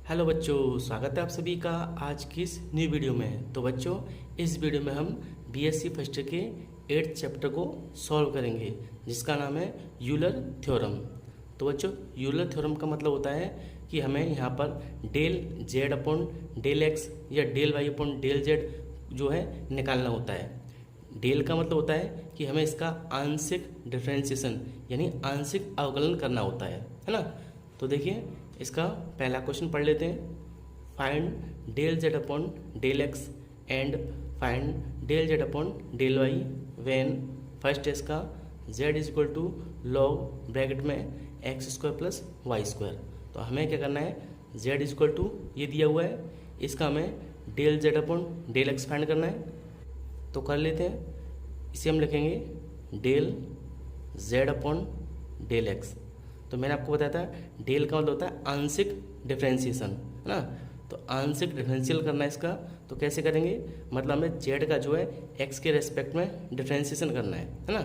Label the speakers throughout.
Speaker 1: Hello बच्चों, स्वागत है आप सभी का आज की इस न्यू वीडियो में। तो बच्चों, इस वीडियो में हम बीएससी फर्स्ट के 8th चैप्टर को सॉल्व करेंगे, जिसका नाम है यूलर थ्योरम। तो बच्चों, यूलर थ्योरम का मतलब होता है कि हमें यहाँ पर del z upon del x या del y upon del z जो है निकालना होता है। डेल का मतलब होता है कि हमें इसका आंशिक डिफरेंशिएशन यानी आंशिक अवकलन करना होता है ना। तो देखिए, इसका पहला क्वेश्चन पढ़ लेते हैं। Find del z upon del x and find del z upon del y when first इसका z is equal to log bracket में x square plus y square. तो हमें क्या करना है, जेड इज इक्वल टू ये दिया हुआ है, इसका हमें del z upon del x find करना है। तो कर लेते हैं, इसे हम लिखेंगे del z upon del x. तो मैंने आपको बताया था डेल का मतलब होता है आंशिक डिफरेंशिएशन, है ना। तो आंशिक डिफरेंशियल करना है इसका, तो कैसे करेंगे, मतलब हमें जेड का जो है एक्स के रेस्पेक्ट में डिफरेंशिएशन करना है ना।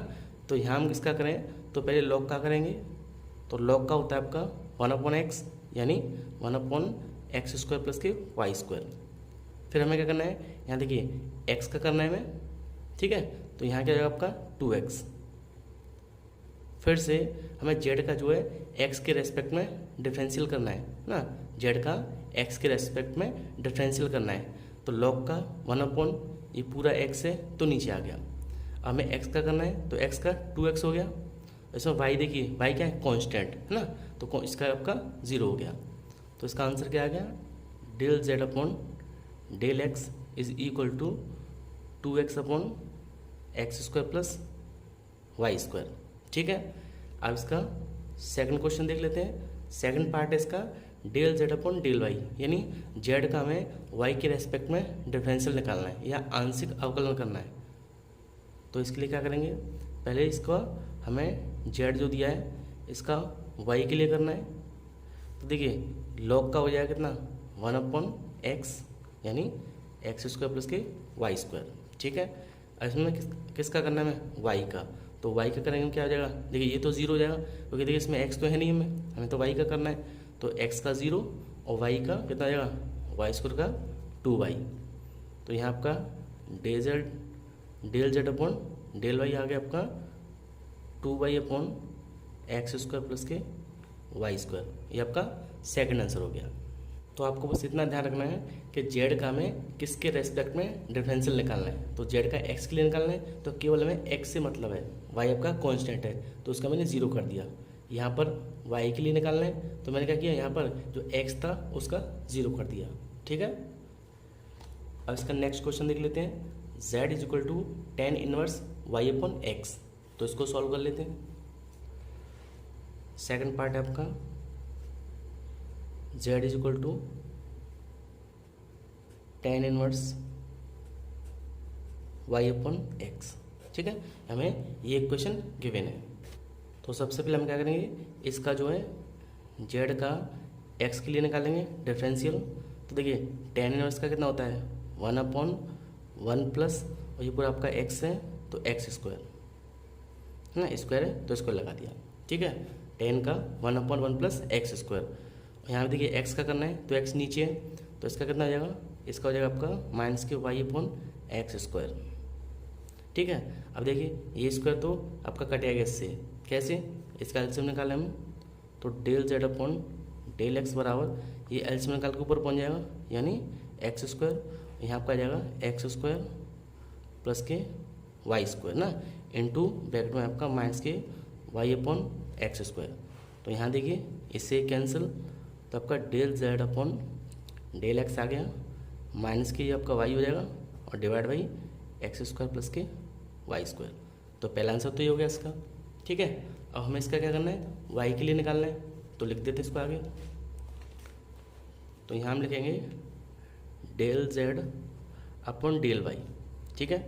Speaker 1: तो यहाँ हम किसका करें, तो पहले लॉग का करेंगे। तो लॉग का होता है आपका 1/x यानी 1/x स्क्वायर प्लस के वाई स्क्वायर। फिर हमें क्या करना है, यहाँ देखिए एक्स का करना है हमें, ठीक है। तो यहाँ क्या जाएगा आपका 2x। फिर से हमें जेड का जो है एक्स के रेस्पेक्ट में डिफरेंशियल करना है ना, जेड का एक्स के रेस्पेक्ट में डिफरेंशियल करना है। तो लॉग का 1/, ये पूरा एक्स है तो नीचे आ गया। अब हमें एक्स का करना है, तो एक्स का 2x हो गया। इसमें वाई देखिए, वाई क्या है, कांस्टेंट है ना, तो इसका आपका 0 हो गया। तो इसका आंसर क्या आ गया, del z upon del x is equal to 2x upon x square plus y square, ठीक है। अब इसका सेकंड क्वेश्चन देख लेते हैं। सेकंड पार्ट है इसका del z upon del y, यानी जेड का हमें वाई के रेस्पेक्ट में डिफरेंशियल निकालना है या आंशिक अवकलन करना है। तो इसके लिए क्या करेंगे, पहले इसका हमें जेड जो दिया है इसका वाई के लिए करना है। तो देखिए लॉग का हो जाएगा कितना, 1/x यानी एक्स स्क्वायर प्लस के वाई स्क्वायर, ठीक है। इसमें किसका करना है, हमें वाई का। तो y का करेंगे क्या हो जाएगा, देखिए ये तो 0 हो जाएगा क्योंकि देखिए इसमें x तो है नहीं, हमें तो y का करना है। तो x का 0 और y का कितना आ जाएगा, वाई स्क्वायर का 2y। तो यहाँ आपका del z upon del y आ गया आपका 2y upon x square plus के वाई स्क्वायर। ये आपका सेकंड आंसर हो गया। तो आपको बस इतना ध्यान रखना है कि जेड का हमें किसके रेस्पेक्ट में डिफरेंशियल निकालना है। तो जेड का एक्स के लिए निकालना है, तो केवल हमें एक्स से मतलब है, वाई आपका कांस्टेंट है तो उसका मैंने 0 कर दिया। यहाँ पर वाई के लिए निकालना है, तो मैंने क्या किया, यहाँ पर जो एक्स था उसका 0 कर दिया, ठीक है। अब इसका नेक्स्ट क्वेश्चन देख लेते हैं। Z is equal to tan inverse y upon x. तो इसको सॉल्व कर लेते हैं। सेकेंड पार्ट है आपका z is equal to tan inverse y upon x, ठीक है। हमें ये इक्वेशन गिवन है। तो सबसे पहले हम क्या करेंगे, इसका जो है z का x के लिए निकालेंगे डिफरेंशियल। तो देखिए tan इनवर्स का कितना होता है, 1/1 प्लस, और ये पूरा आपका x है तो x स्क्वायर है ना, स्क्वायर है तो स्क्वायर लगा दिया, ठीक है। tan का 1/1 प्लस एक्स स्क्वायर। यहाँ पे देखिए x का करना है तो x नीचे है, तो इसका कितना हो जाएगा, इसका हो जाएगा आपका माइनस के वाई अपॉन एक्स स्क्वायर, ठीक है। अब देखिए ये स्क्वायर तो आपका कट जाएगा इससे, कैसे, इसका एलसीएम निकालें हम, तो del z upon del x बराबर ये एलसीएम निकाल के ऊपर पहुँच जाएगा यानी एक्स स्क्वायर। यहाँ आपका आ जाएगा एक्स स्क्वायर प्लस के वाई स्क्वायर ना, इंटू ब्रैकेट में आपका माइनस के वाई अपॉन एक्स स्क्वायर। तो यहाँ देखिए इससे कैंसिल, तो आपका del z upon del x आ गया, माइनस के ये आपका वाई हो जाएगा और divide by x square plus के वाई स्क्वायर। तो पहला आंसर तो ये हो गया इसका, ठीक है। अब हमें इसका क्या करना है, वाई के लिए निकालना है, तो लिख देते इसको आगे। तो यहाँ हम लिखेंगे del z upon del y, ठीक है।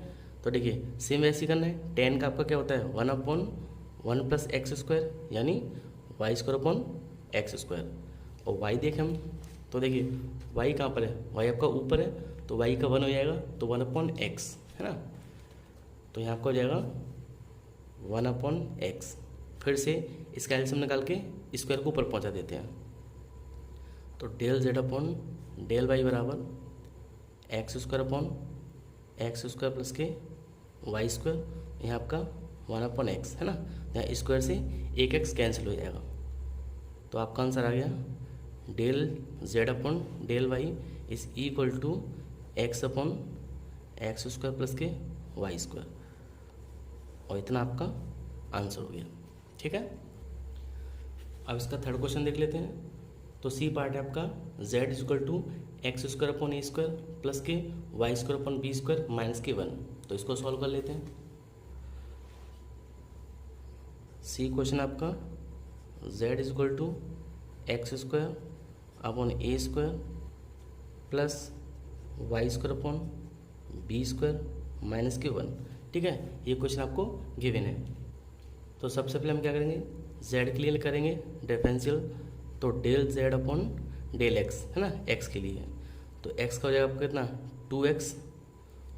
Speaker 1: तो देखिए सेम वैसे ही करना है, tan का आपका क्या होता है 1/1 प्लस एक्स स्क्वायर यानी y square upon x square. और y देखें हम, तो देखिए y कहाँ पर है, y आपका ऊपर है तो y का 1 हो जाएगा, तो 1/x है ना। तो यहाँ आपका हो जाएगा 1/x। फिर से इसका एलसीएम निकाल के स्क्वायर को ऊपर पहुँचा देते हैं। तो del z upon del y बराबर x square upon x square plus के वाई स्क्वायर, यहाँ आपका 1/x है ना, यहाँ स्क्वायर से एक एक्स कैंसिल हो जाएगा। तो आपका आंसर आ गया del z upon del y is equal to x upon x square plus के वाई स्क्वायर, और इतना आपका आंसर हो गया। ठीक है, अब इसका थर्ड क्वेश्चन देख लेते हैं। तो सी पार्ट है आपका z is equal to x square upon a square plus के y square upon b square minus के 1। तो इसको सॉल्व कर लेते हैं। सी क्वेश्चन आपका z is equal to x square upon a square plus y square upon b square minus के 1। ठीक है, ये क्वेश्चन आपको गिवन है। तो सबसे पहले हम क्या करेंगे, z के लिए करेंगे डिफरेंशियल, तो del z upon del x है ना, x के लिए। तो x का हो जाएगा आपका कितना 2x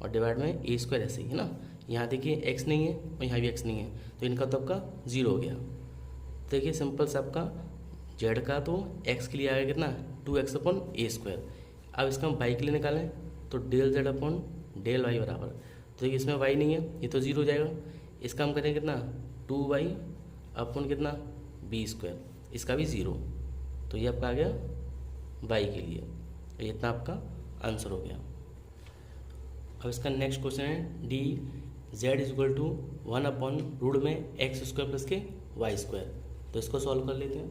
Speaker 1: और डिवाइड में ए स्क्वायर ऐसे ही है ना। यहाँ देखिए x नहीं है और यहाँ भी x नहीं है, तो इनका तो आपका 0 हो गया। देखिए सिंपल सा आपका z का तो x के लिए आएगा कितना 2x अपॉन ए स्क्वायर। अब इसका हम y के लिए निकालें तो del z upon del y बराबर, तो देखिए इसमें y नहीं है, ये तो 0 हो जाएगा। इसका हम करेंगे कितना 2y अपॉन कितना बी स्क्वायर, इसका भी 0। तो ये आपका आ गया y के लिए, तो ये इतना आपका आंसर हो गया। अब इसका नेक्स्ट क्वेश्चन है d z is equal to 1 upon root में एक्स स्क्वायर प्लस के वाई स्क्वायर। तो इसको सॉल्व कर लेते हैं।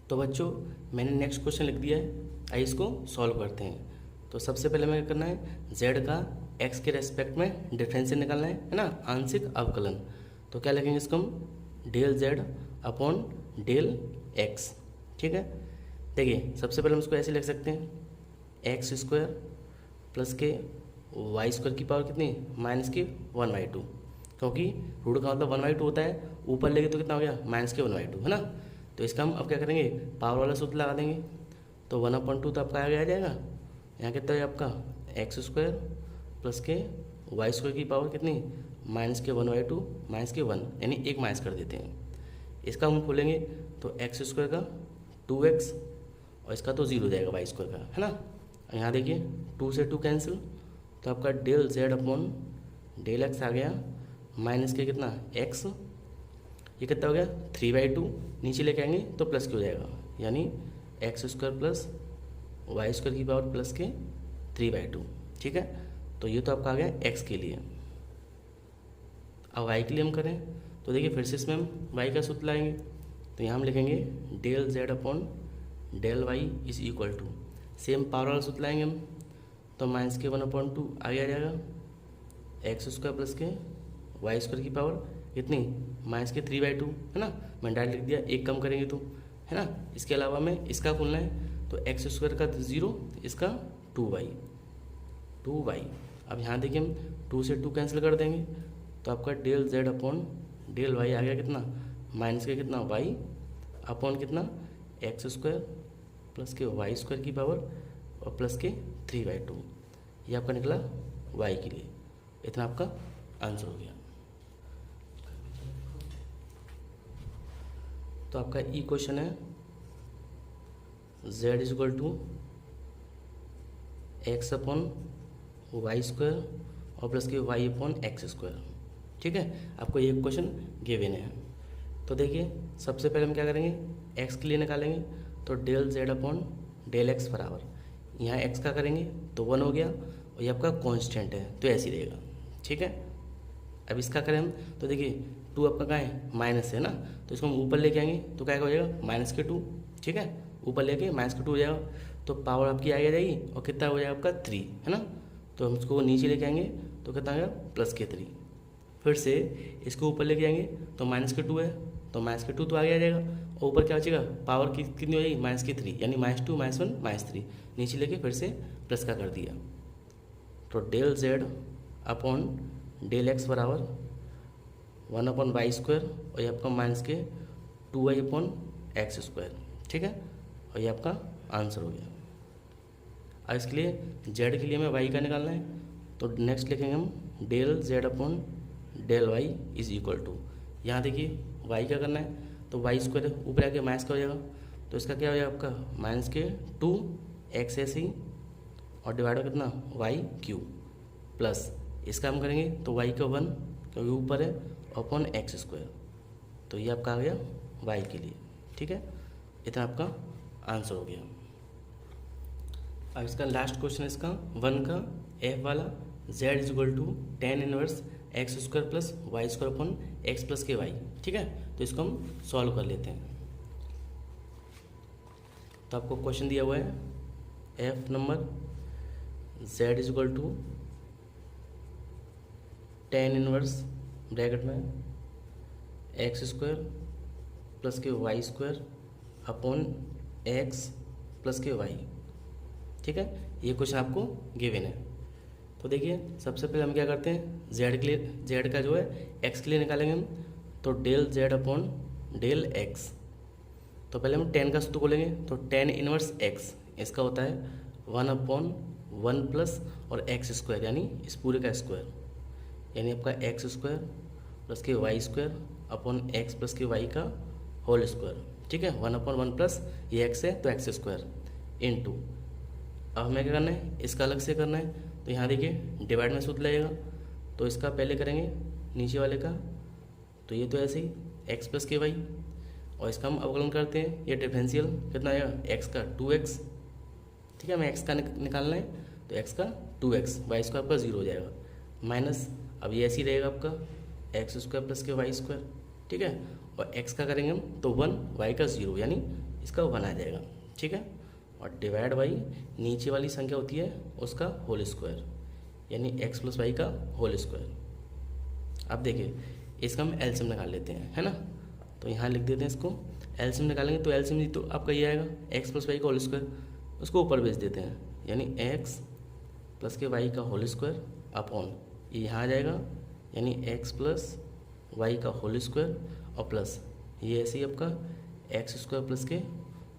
Speaker 1: तो बच्चों मैंने नेक्स्ट क्वेश्चन लिख दिया है, आइए इसको सॉल्व करते हैं। तो सबसे पहले हमें क्या करना है, z का x के रेस्पेक्ट में डिफरेंशियल निकालना है ना, आंशिक अवकलन। तो क्या लिखेंगे इसको हम del z upon del x। ठीक है, देखिए सबसे पहले हम इसको ऐसे लिख सकते हैं एक्स स्क्वायर प्लस के वाई स्क्वायर की पावर कितनी माइनस के 1/2, क्योंकि रूट का मतलब 1/2 होता है, ऊपर लेके तो कितना हो गया माइनस के 1/2 है ना। तो इसका हम अब क्या करेंगे, पावर वाला सूत्र लगा देंगे। तो 1/2 तो आपका आगे आ जाएगा, यहाँ कितना है आपका एक्स स्क्वायर प्लस के वाई स्क्वायर की पावर कितनी माइनस के 1/2 माइनस के 1, यानी एक माइनस कर देते हैं। इसका हम खोलेंगे तो एक्स स्क्वायर का 2x और इसका तो 0 हो जाएगा वाई स्क्वायर का है ना। यहाँ देखिए 2 से 2 कैंसिल, तो आपका del z upon del x आ गया माइनस के कितना x, ये कितना हो गया 3/2, नीचे लेके आएंगे तो प्लस के हो जाएगा, यानी x square plus y square की पावर प्लस के 3/2। ठीक है, तो ये तो आपका आ गया x के लिए। अब y के लिए हम करें तो देखिए फिर से इसमें हम y का सूत्र लाएंगे। तो यहाँ हम लिखेंगे del z upon del y is equal to, same power वाला सूत्र लाएंगे हम, तो माइनस के 1/2 आगे आ जाएगा एक्स स्क्वायर प्लस के वाई स्क्वायर की पावर कितनी माइनस के 3/2 है ना। मैंने डायरेक्ट लिख दिया, एक कम करेंगे तो है ना। इसके अलावा में इसका खोलना है तो एक्स स्क्वायर का 0, इसका 2y। अब यहाँ देखिए हम 2 से 2 कैंसिल कर देंगे, तो आपका del z upon del y आ गया कितना माइनस के कितना y अपॉन कितना एक्स स्क्वायर प्लस के वाई स्क्वायर की पावर और प्लस के 3/2। ये आपका निकला y के लिए, इतना आपका आंसर हो गया। तो आपका ई क्वेश्चन है z is equal to x upon y square और प्लस के वाई अपॉन एक्स स्क्वायर। ठीक है, आपको ये क्वेश्चन गिवन है। तो देखिए सबसे पहले हम क्या करेंगे, x के लिए निकालेंगे तो del z upon del x बराबर, यहाँ x का करेंगे तो 1 हो गया और ये आपका कांस्टेंट है तो ऐसे ही रहेगा। ठीक है, अब इसका करें हम तो देखिए 2 आपका कहाँ है माइनस है ना, तो इसको हम ऊपर लेके आएंगे तो क्या हो जाएगा माइनस के 2। ठीक है, ऊपर लेके माइनस के 2 हो जाएगा, तो पावर आपकी आगे आ जाएगी और कितना हो जाएगा आपका 3 है ना। तो हम इसको नीचे लेके आएंगे तो कितना आ गया प्लस के 3। फिर से इसको ऊपर लेके आएंगे तो माइनस के 2 है, तो माइनस के 2 तो आगे आ जाएगा और ऊपर क्या बचेगा पावर कितनी हो जाएगी माइनस के 3, यानी -2 -1 -3, नीचे लेके फिर से प्लस का कर दिया। तो del z upon del x बराबर 1 अपॉन वाई स्क्वायर और ये आपका माइनस के 2y अपॉन एक्स स्क्वायर। ठीक है, और ये आपका आंसर हो गया। अब इसके लिए z के लिए हमें y का निकालना है, तो नेक्स्ट लिखेंगे हम del z upon del y is equal to, यहाँ देखिए y का करना है तो वाई स्क्वायर ऊपर आके माइनस का हो जाएगा, तो इसका क्या हो जाएगा आपका माइनस के 2x ऐसे ही और डिवाइड में कितना वाई क्यू प्लस इसका हम करेंगे तो वाई का 1 क्योंकि ऊपर है अपॉन एक्स स्क्वायर। तो ये आपका आ गया वाई के लिए। ठीक है, इतना आपका आंसर हो गया। अब इसका लास्ट क्वेश्चन इसका 1 का f वाला z is equal to tan inverse x square plus y square upon x plus के वाई। ठीक है, तो इसको हम सॉल्व कर लेते हैं। तो आपको क्वेश्चन दिया हुआ है f number z is equal to tan inverse bracket में एक्स स्क्वायर प्लस के y square upon x plus के वाई। ठीक है, ये क्वेश्चन आपको गिवन है। तो देखिए सबसे पहले हम क्या करते हैं जेड के लिए, जेड का जो है एक्स के लिए निकालेंगे हम, तो del z upon del x. तो पहले हम टेन का सूत्र खोलेंगे तो टेन इनवर्स एक्स इसका होता है 1 अपॉन 1 प्लस और एक्स स्क्वायर यानी इस पूरे का स्क्वायर, यानी आपका एक्स स्क्वायर प्लस के y square upon x plus के वाई का होल स्क्वायर। ठीक है, 1 अपॉन 1 प्लस ये एक्स है तो एक्स स्क्वायर इनटू, अब हमें क्या करना है इसका अलग से करना है। तो यहाँ देखिए डिवाइड में सूत्र लगेगा, तो इसका पहले करेंगे नीचे वाले का, तो ये तो ऐसे ही एक्स प्लस के वाई, और इसका हम अवकलन करते हैं, ये डिफरेंशियल कितना आएगा एक्स का 2x। ठीक है, हमें एक्स का निकालना है तो एक्स का 2x, वाई स्क्वायर आपका 0 हो जाएगा माइनस, अब ये ऐसे ही रहेगा आपका एक्स स्क्वायर प्लस के वाई स्क्वायर। ठीक है, और एक्स का करेंगे हम तो 1, वाई का 0 यानी इसका 1 आ जाएगा। ठीक है, और डिवाइड बाई नीचे वाली संख्या होती है उसका होल स्क्वायर यानी एक्स प्लस वाई का होल स्क्वायर। अब देखिए इसका हम एलसीएम निकाल लेते हैं, है ना। तो यहाँ लिख देते हैं इसको, एलसीएम निकालेंगे तो एलसीएम तो आपका ये आएगा एक्स प्लस वाई का होल स्क्वायर, उसको ऊपर भेज देते हैं यानी एक्स प्लस के वाई का होल स्क्वायर अपॉन ये यहाँ आ जाएगा यानी एक्स प्लस वाई का होल स्क्वायर और प्लस ये ऐसे ही आपका एक्स स्क्वायर प्लस के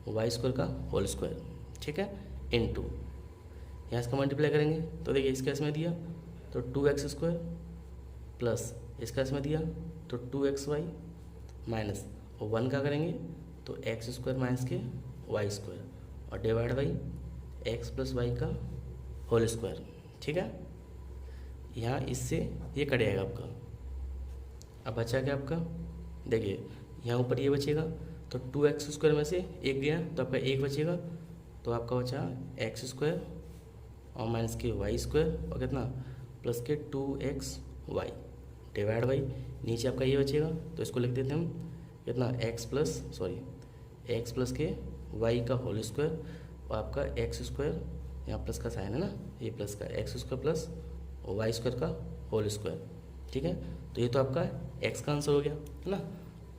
Speaker 1: वाई स्क्वायर का होल स्क्वायर। ठीक है, इनटू यहाँ इसका मल्टीप्लाई करेंगे तो देखिए इसका इसमें दिया तो 2x स्क्वायर प्लस इसका इसमें दिया तो 2xy माइनस और 1 का करेंगे तो एक्स स्क्वायर माइनस के वाई स्क्वायर और divide by x plus y का होल स्क्वायर। ठीक है, यहाँ इससे ये कट जाएगा आपका। अब बचा क्या आपका, देखिए यहाँ ऊपर ये बचेगा तो 2x स्क्वायर में से एक गया तो आपका एक बचेगा, तो आपका बचा एक्स स्क्वायर और माइनस के वाई स्क्वायर और कितना प्लस के 2xy डिवाइड बाई नीचे आपका ये बचेगा तो इसको लिख देते हैं हम कितना एक्स प्लस के वाई का होल स्क्वायर और आपका एक्स स्क्वायर, यहाँ प्लस का साइन है ना, ये प्लस का x square plus y square का होल स्क्वायर। ठीक है, तो ये तो आपका एक्स का आंसर हो गया, है ना।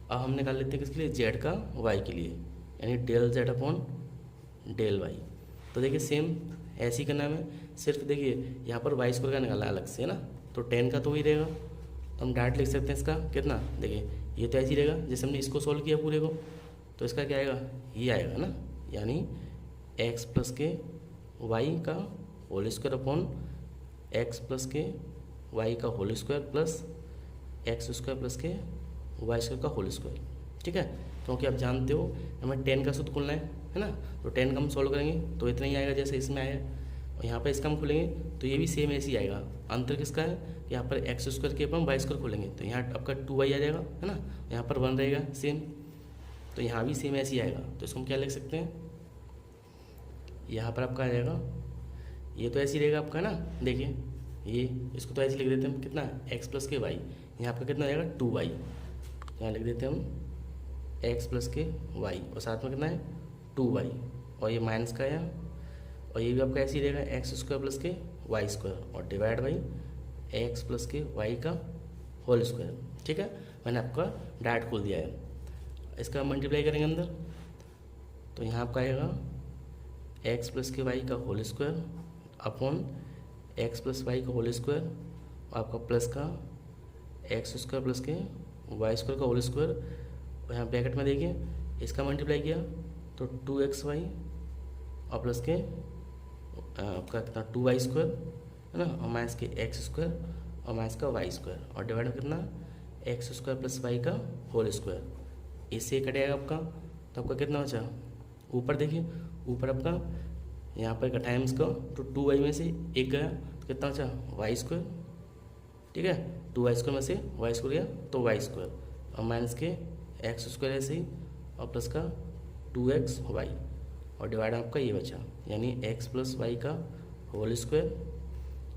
Speaker 1: अब हम निकाल लेते हैं किसके लिए, जेड का वाई के लिए यानी del z upon del y. तो देखिए सेम ऐसे ही करना है, सिर्फ देखिए यहाँ पर वाई स्क्वायर का निकालना है अलग से, है ना। तो 10 का तो वही रहेगा, तो हम डायरेक्ट लिख सकते हैं इसका कितना, देखिए ये तो ऐसे ही रहेगा जैसे हमने इसको सॉल्व किया पूरे को, तो इसका क्या आएगा ये आएगा ना, यानी एक्स प्लस के वाई का whole square upon x plus के वाई का whole square plus x square plus के वाई स्क्वायर का होल स्क्वायर। ठीक है, क्योंकि आप जानते हो हमें 10 का सूत्र खोलना है ना, तो 10 का हम सॉल्व करेंगे तो इतना ही आएगा जैसे इसमें आया, और यहाँ पर इसका हम खोलेंगे तो ये भी सेम ऐसे ही आएगा। अंतर किसका है, यहाँ पर एक्स स्क्वायर के अपन वाई स्क्वायर खोलेंगे तो यहाँ आपका 2y आ जाएगा, है ना, यहाँ पर 1 रहेगा सेम, तो यहाँ भी सेम ऐसे ही आएगा। तो इसको हम क्या लिख सकते हैं, यहाँ पर आपका आ जाएगा ये तो ऐसे ही रहेगा आपका ना, देखिए ये इसको तो ऐसे लिख देते हैं हम कितना एक्स प्लस के वाई, यहाँ आपका कितना आ जाएगा 2y, यहाँ लिख देते हैं हम एक्स प्लस के वाई और साथ में कितना है 2y और ये माइनस का है, और ये भी आपका ऐसे ही रहेगा एक्स स्क्वायर प्लस के वाई स्क्वायर और डिवाइड बाई एक्स प्लस के वाई का होल स्क्वायर। ठीक है, मैंने आपका डायरेक्ट खोल दिया है, इसका मल्टीप्लाई करेंगे अंदर तो यहाँ आपका आएगा एक्स प्लस के वाई का whole square upon x plus y का होल स्क्वायर और आपका प्लस का एक्स स्क्वायर प्लस के वाई स्क्वायर का होल स्क्वायर, और यहाँ ब्रैकेट में देखिए इसका मल्टीप्लाई किया तो 2xy और प्लस के आपका कितना 2y स्क्वायर, है ना, और माइनस के एक्स स्क्वायर और माइनस का वाई स्क्वायर और डिवाइड में कितना एक्स स्क्वायर प्लस वाई का होल स्क्वायर, इससे कट आएगा आपका, तो आपका कितना बचा ऊपर देखिए, ऊपर आपका यहाँ पर का टाइम्स का, तो 2y में से एक गया तो कितना बचा वाई स्क्वायर, ठीक है, 2y² में से y² गया तो y², और माइनस के x² ऐसे ही, और प्लस का 2xy, और डिवाइड आपका ये बचा, यानी x + y का होल स्क्वायर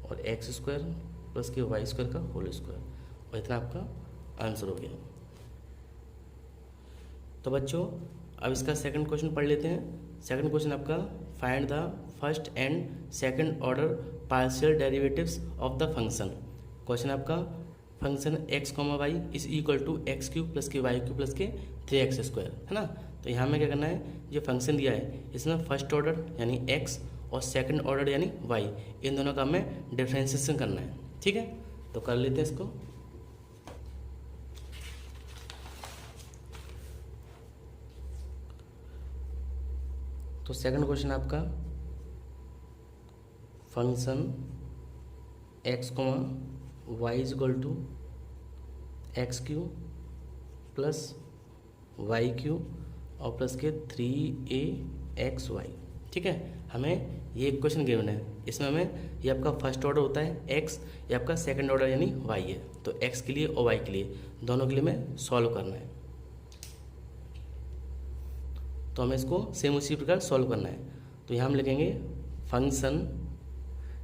Speaker 1: और x² प्लस के y² का होल स्क्वायर, और इतना आपका आंसर हो गया। तो बच्चों अब इसका सेकंड क्वेश्चन पढ़ लेते हैं। सेकंड क्वेश्चन आपका, find the first and second order partial derivatives of the function. Question आपका, function x, y is equal to x³ plus के y³ प्लस के 3x², है ना। तो यहाँ में क्या करना है, जो फंक्शन दिया है इसमें फर्स्ट ऑर्डर यानी x और सेकंड ऑर्डर यानी y, इन दोनों का हमें डिफ्रेंशिएशन करना है, ठीक है। तो कर लेते हैं इसको। तो सेकंड क्वेश्चन आपका, function x, y is equal to x³ plus y³ और प्लस के 3axy, ठीक है। हमें ये एक क्वेश्चन गिवन है, इसमें हमें ये आपका फर्स्ट ऑर्डर होता है x, ये आपका सेकंड ऑर्डर यानी y है। तो x के लिए और y के लिए दोनों के लिए हमें सॉल्व करना है। तो हमें इसको सेम उसी प्रकार सॉल्व करना है। तो यहाँ हम लिखेंगे फंक्शन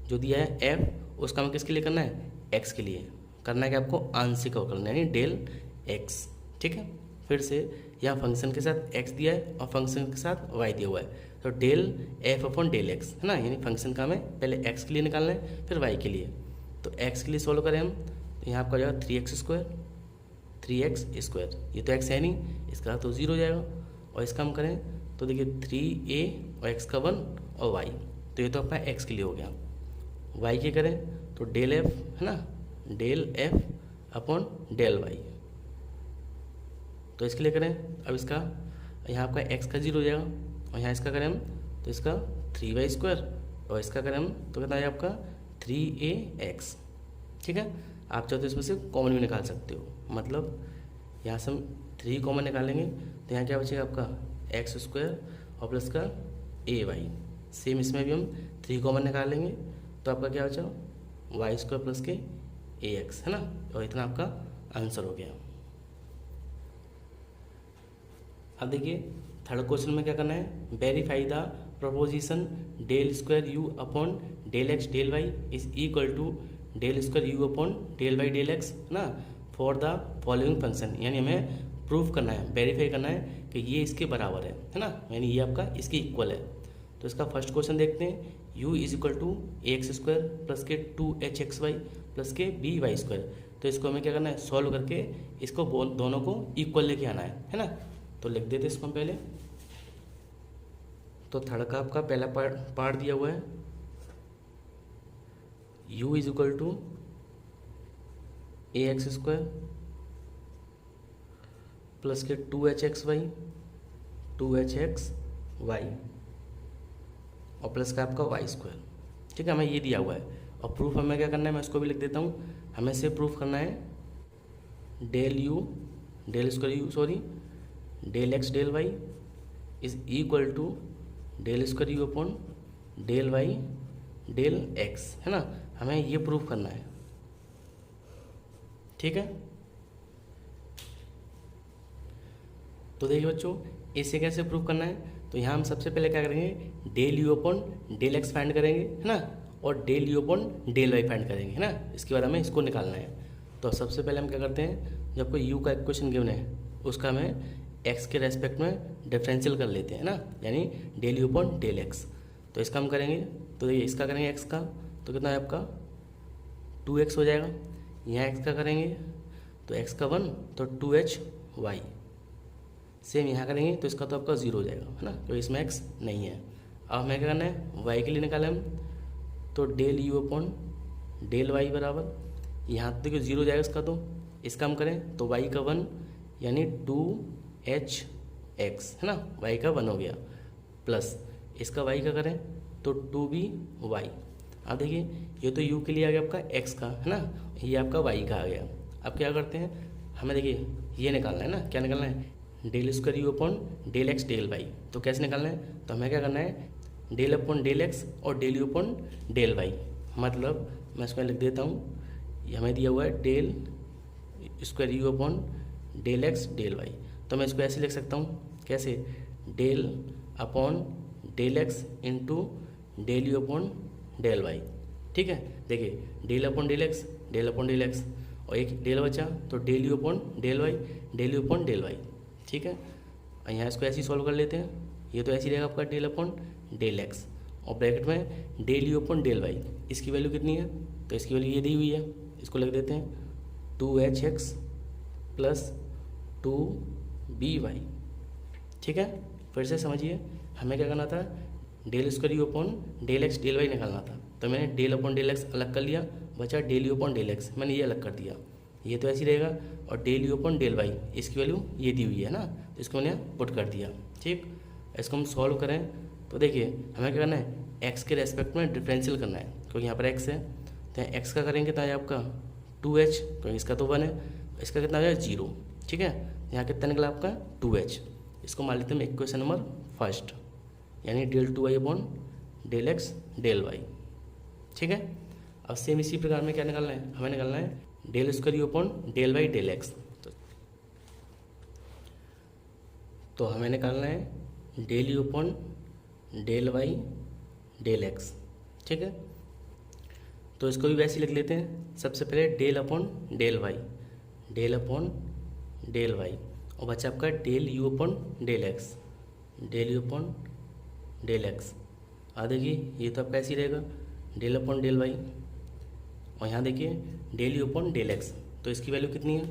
Speaker 1: जो दिया है f, उसका हमें किसके लिए करना है, x के लिए करना है, कि आपको आंशिक अवकलन यानी डेल x, ठीक है। फिर से यहाँ फंक्शन के साथ x दिया है और फंक्शन के साथ y दिया हुआ है, तो डेल f/डेल x, है ना। यानी फंक्शन का हमें पहले x के लिए निकालना है फिर y के लिए। तो x के लिए सॉल्व करें हम, तो यहाँ आपका हो जाएगा 3x², ये तो x है नहीं, इसका तो 0 हो जाएगा। और इसका हम करें तो देखिए 3a और x का 1 और y, तो ये तो आपका x के लिए हो गया। y के करें तो डेल f, है ना, डेल f/डेल y, तो इसके लिए करें अब इसका, यहाँ आपका x का 0 हो जाएगा, और यहाँ इसका करें हम तो इसका 3y², और इसका करें हम तो कितना है आपका 3ax, ठीक है। आप चाहो तो इसमें से कॉमन भी निकाल सकते हो, मतलब यहाँ से हम 3 कॉमन निकालेंगे तो यहाँ क्या बचेगा आपका x² और प्लस का ay। सेम इसमें भी हम 3 कॉमन निकालेंगे तो आपका क्या बचा y² प्लस के ax, है ना। और इतना आपका आंसर हो गया। अब देखिए थर्ड क्वेश्चन में क्या करना है, verify the proposition del²u/del x del y is equal to del²u/del y del x, है ना, फॉर द फॉलोइंग फंक्शन। यानी हमें प्रूफ करना है, वेरीफाई करना है कि ये इसके बराबर है ना, यानी ये आपका इसके इक्वल है। तो इसका फर्स्ट क्वेश्चन देखते हैं, u is equal to ax² plus के 2hxy प्लस के by²। तो इसको हमें क्या करना है, सॉल्व करके इसको दोनों को इक्वल लेके आना है ना। तो लिख देते इसको हम पहले। तो थर्ड का आपका पहला पार्ट दिया हुआ है, u is equal to ax² plus के 2hxy और प्लस का आपका y², ठीक है। हमें ये दिया हुआ है, और प्रूफ हमें क्या करना है, मैं इसको भी लिख देता हूँ। हमें से प्रूफ करना है del x del y is equal to del² y del x, है ना। हमें ये प्रूफ करना है, ठीक है। तो देखिए बच्चों, इसे कैसे प्रूफ करना है, तो यहाँ हम सबसे पहले क्या करेंगे, del x फाइंड करेंगे, है ना, और del y फाइंड करेंगे, है ना। इसके बाद हमें इसको निकालना है। तो सबसे पहले हम क्या करते हैं, जब कोई u का इक्वेशन गिवन है उसका हमें x के रेस्पेक्ट में डिफरेंशियल कर लेते हैं ना, यानी del x। तो इसका हम करेंगे तो ये इसका करेंगे x का, तो कितना है आपका 2x हो जाएगा। यहाँ x का करेंगे तो x का 1 तो 2hy। सेम यहाँ करेंगे तो इसका तो आपका 0 हो जाएगा, है ना, तो इसमें x नहीं है। अब हमें क्या करना है, y के लिए निकालें हम, तो del y बराबर, यहाँ तो देखिए 0 हो जाएगा इसका, तो इसका हम करें तो y का 1 यानी 2hx, है ना, y का 1 हो गया, प्लस इसका y का करें तो 2by। अब देखिए ये तो u के लिए आ गया आपका x का, है ना, ये आपका y का आ गया। अब क्या करते हैं, हमें देखिए ये निकालना है ना, क्या निकालना है, del square u upon del x del y. तो कैसे निकालना है, तो हमें क्या करना है, डेल अपॉन डेल एक्स और del u upon del y. मतलब मैं इसमें लिख देता हूँ, ये हमें दिया हुआ है del square u upon del x del y. तो मैं इसको ऐसे लिख सकता हूँ, कैसे, del upon del x into del u upon del y. ठीक है, देखिए del upon del x, del upon del x, और एक डेल बचा तो del u upon del y, del u upon del y. ठीक है, और यहाँ इसको ऐसे ही सॉल्व कर लेते हैं। ये तो ऐसे ही रहेगा आपका डेल अपॉन डेल एक्स, और ब्रैकेट में del u upon del y. इसकी वैल्यू कितनी है, तो इसकी वैल्यू ये दी हुई है, इसको लिख देते हैं 2hx प्लस 2by। ठीक है, फिर से समझिए, हमें क्या करना था, del square u upon del x del y निकालना था। तो मैंने डेल अपॉन डेल एक्स अलग कर लिया, बचा del u upon del x, मैंने ये अलग कर दिया। ये तो ऐसे ही रहेगा, और del u upon del y इसकी वैल्यू ये दी हुई है ना, तो इसको मैंने पुट कर दिया। ठीक, इसको हम सॉल्व करें तो देखिए हमें क्या करना है, एक्स के रेस्पेक्ट में डिफरेंशियल करना है, क्योंकि यहाँ पर एक्स है। तो एक्स का करेंगे तो आपका 2h, क्योंकि इसका तो 1 है, इसका कितना आ जाएगा 0। ठीक है, यहाँ कितना निकला आपका 2h। इसको मान लेते हैं इक्वेशन नंबर फर्स्ट, यानी del 2y upon del x del y. ठीक है, अब सेम इसी प्रकार में क्या निकालना है, हमें निकालना है del square u upon del y del x. तो हमें निकालना है del u upon del y del x. ठीक है, तो इसको भी वैसे ही लिख लेते हैं। सबसे पहले del upon del y, del upon del y, और बचा आपका del u upon del x, del u upon del x. आ देखिए ये तो आपका ऐसे ही रहेगा, डेल अपॉन डेल वाई, और यहाँ देखिए del u upon del x. तो इसकी वैल्यू कितनी है,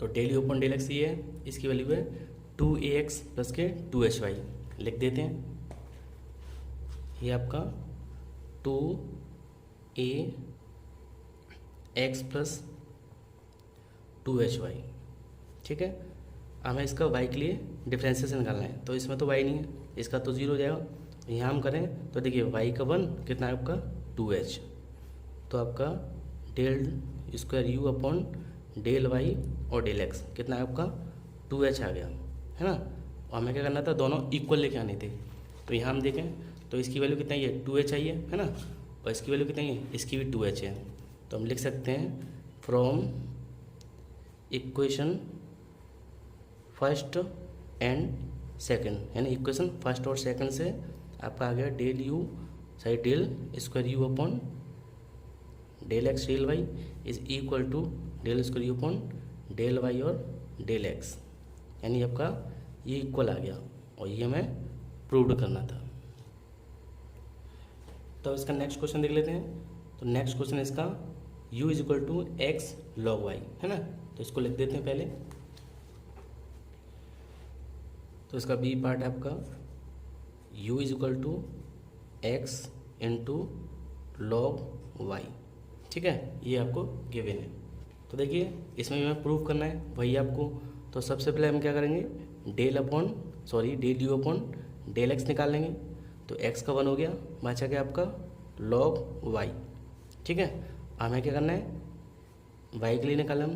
Speaker 1: तो del u upon del x ये है, इसकी वैल्यू है 2ax प्लस के 2hy। लिख देते हैं, ये आपका 2ax प्लस 2hy। ठीक है, हमें इसका y के लिए डिफरेंशिएशन निकालना है, तो इसमें तो y नहीं है, इसका तो 0 हो जाएगा। यहाँ हम करें तो देखिए y का 1 कितना है आपका 2h, तो आपका del square u upon del y और डेल एक्स कितना है आपका 2h आ गया, है ना। और हमें क्या करना था, दोनों इक्वल लेके आने थे। तो यहाँ हम देखें तो इसकी वैल्यू कितना है, 2h आई है ना, और इसकी वैल्यू कितनी है, इसकी भी 2h है। तो हम लिख सकते हैं from equation first and second, यानी इक्वेशन फर्स्ट और सेकंड से आपका आ गया del u sorry del square u upon del x del y is equal to del square u upon del y और डेल एक्स, यानी आपका ये इक्वल आ गया, और ये हमें प्रूव करना था। तो इसका नेक्स्ट क्वेश्चन देख लेते हैं। तो नेक्स्ट क्वेश्चन इसका u is equal to x log y, है ना। तो इसको लिख देते हैं पहले। तो इसका बी पार्ट है आपका u is equal to x into log y. ठीक है, ये आपको गिवन है। तो देखिए इसमें भी हमें प्रूव करना है वही आपको। तो सबसे पहले हम क्या करेंगे, del u upon del x निकाल लेंगे। तो x का 1 हो गया, बचा क्या आपका log y। ठीक है, हमें क्या करना है, y के लिए निकालें हम,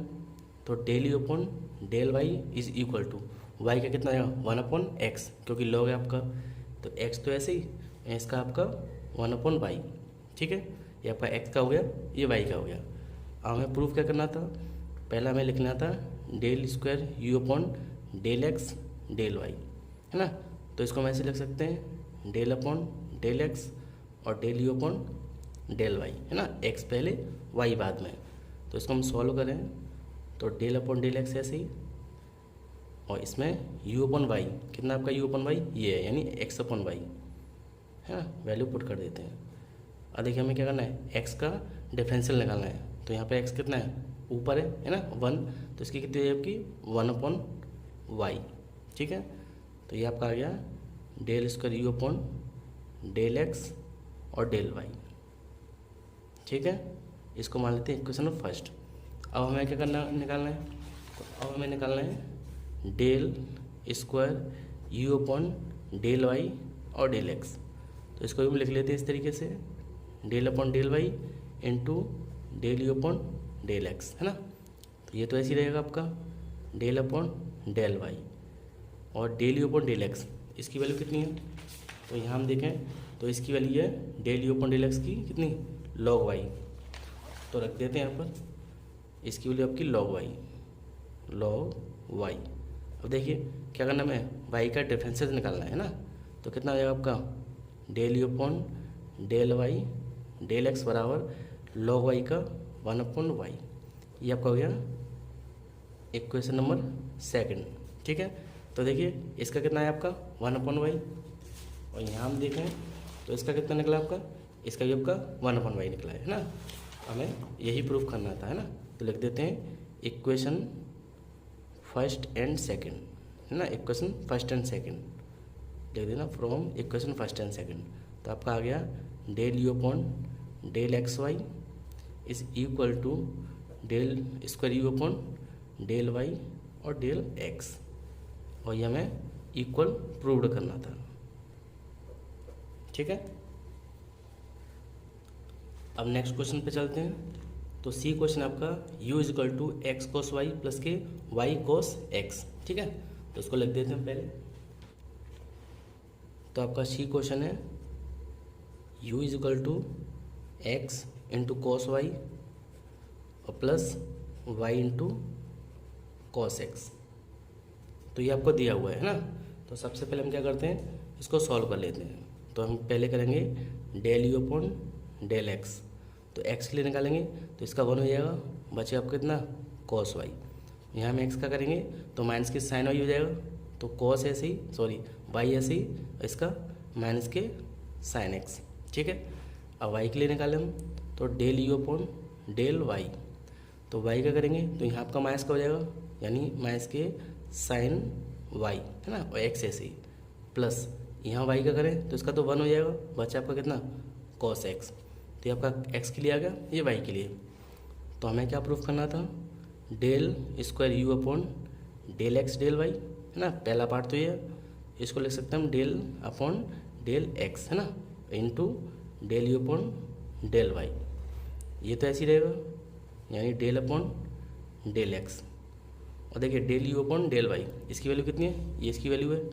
Speaker 1: तो del u upon del y is equal to y का कितना है 1 अपॉन एक्स, क्योंकि log है आपका, तो x तो ऐसे ही, इसका आपका 1 अपॉन वाई। ठीक है, ये आपका x का हो गया, ये y का हो गया। अब हमें प्रूफ क्या करना था, पहला हमें लिखना था del square u upon del x del y, है ना। तो इसको हम ऐसे लिख सकते हैं डेल अपॉन डेल एक्स और del u upon del y, है ना, एक्स पहले वाई बाद में। तो इसको हम सॉल्व करें तो डेल अपॉन डेल एक्स ऐसे ही, और इसमें यू अपॉन वाई कितना आपका यू अपॉन वाई ये है, यानी एक्स अपॉन वाई, है ना, वैल्यू पुट कर देते हैं। अब देखिए हमें क्या करना है, एक्स का डिफरेंशियल निकालना है। तो यहाँ पे एक्स कितना है, ऊपर है ना 1, तो इसकी कितनी है आपकी 1 अपॉन वाई। ठीक है, तो ये आपका आ गया del square u upon del x और डेल वाई। ठीक है, इसको मान लेते हैं इक्वेशन फर्स्ट। अब हमें क्या करना निकालना है, तो अब हमें निकालना है del square u upon del y और डेल एक्स। तो इसको भी हम लिख लेते हैं इस तरीके से, del upon del y into del u upon del x, है ना। तो ये तो ऐसे ही रहेगा आपका डेल अपॉन डेल वाई, और del u upon del x इसकी वैल्यू कितनी है, तो यहाँ हम देखें तो इसकी वैल्यू है del u upon del x की कितनी, लॉग वाई। तो रख देते हैं यहाँ पर, इसकी वैल्यू आपकी लॉग वाई। अब देखिए क्या करना है, वाई का डिफरेंशियल निकालना है ना, तो कितना हो जाएगा आपका del u upon del y del x बराबर लॉग वाई का 1 अपॉन वाई। ये आपका हो गया इक्वेशन नंबर 2, ठीक है। तो देखिए इसका कितना है आपका 1 अपॉन वाई, और यहाँ हम देखें तो इसका कितना निकला आपका, इसका भी आपका 1 अपॉन वाई निकला है ना। हमें यही प्रूफ करना था, है ना। तो लिख देते हैं इक्वेशन फर्स्ट एंड सेकंड, है ना, इक्वेशन फर्स्ट एंड सेकंड लिख देना from equation first and second. तो आपका आ गया del u upon del x y is equal to del square u upon del y और डेल एक्स, और ये हमें इक्वल प्रूव्ड करना था, ठीक है। अब नेक्स्ट क्वेश्चन पे चलते हैं। तो सी क्वेश्चन आपका u is equal to x cos y plus के वाई कोस एक्स, ठीक है। तो इसको लिख देते हैं पहले। तो आपका सी क्वेश्चन है u is equal to x into cos y और plus y into cos x. तो ये आपको दिया हुआ है ना। तो सबसे पहले हम क्या करते हैं, इसको सॉल्व कर लेते हैं। तो हम पहले करेंगे del u upon del x, तो एक्स के लिए निकालेंगे तो इसका 1 हो जाएगा, बचे आपको कितना कॉस वाई। यहाँ हम एक्स का करेंगे तो माइनस के साइन वाई हो जाएगा, तो कॉस ऐसे ही सॉरी वाई ऐसे ही, इसका माइनस के साइन एक्स, ठीक है। अब वाई के लिए निकालें हम तो del u upon del y, तो वाई का करेंगे तो यहाँ आपका माइनस का हो जाएगा, यानी माइनस के साइन वाई, है ना, और एक्स ऐसे ही प्लस यहाँ वाई का करें तो इसका तो 1 हो जाएगा, बचा आपका कितना कॉस एक्स। तो ये आपका एक्स के लिए आ गया, ये वाई के लिए। तो हमें क्या प्रूफ करना था, del square u upon del x del y, है ना। पहला पार्ट तो ये, इसको लिख सकते हैं हम डेल अपॉन डेल एक्स, है ना, into del u upon del y. ये तो ऐसे ही रहेगा, यानी डेल अपॉन डेल एक्स, और देखिए del u upon del y, इसकी वैल्यू कितनी है, ये इसकी वैल्यू है,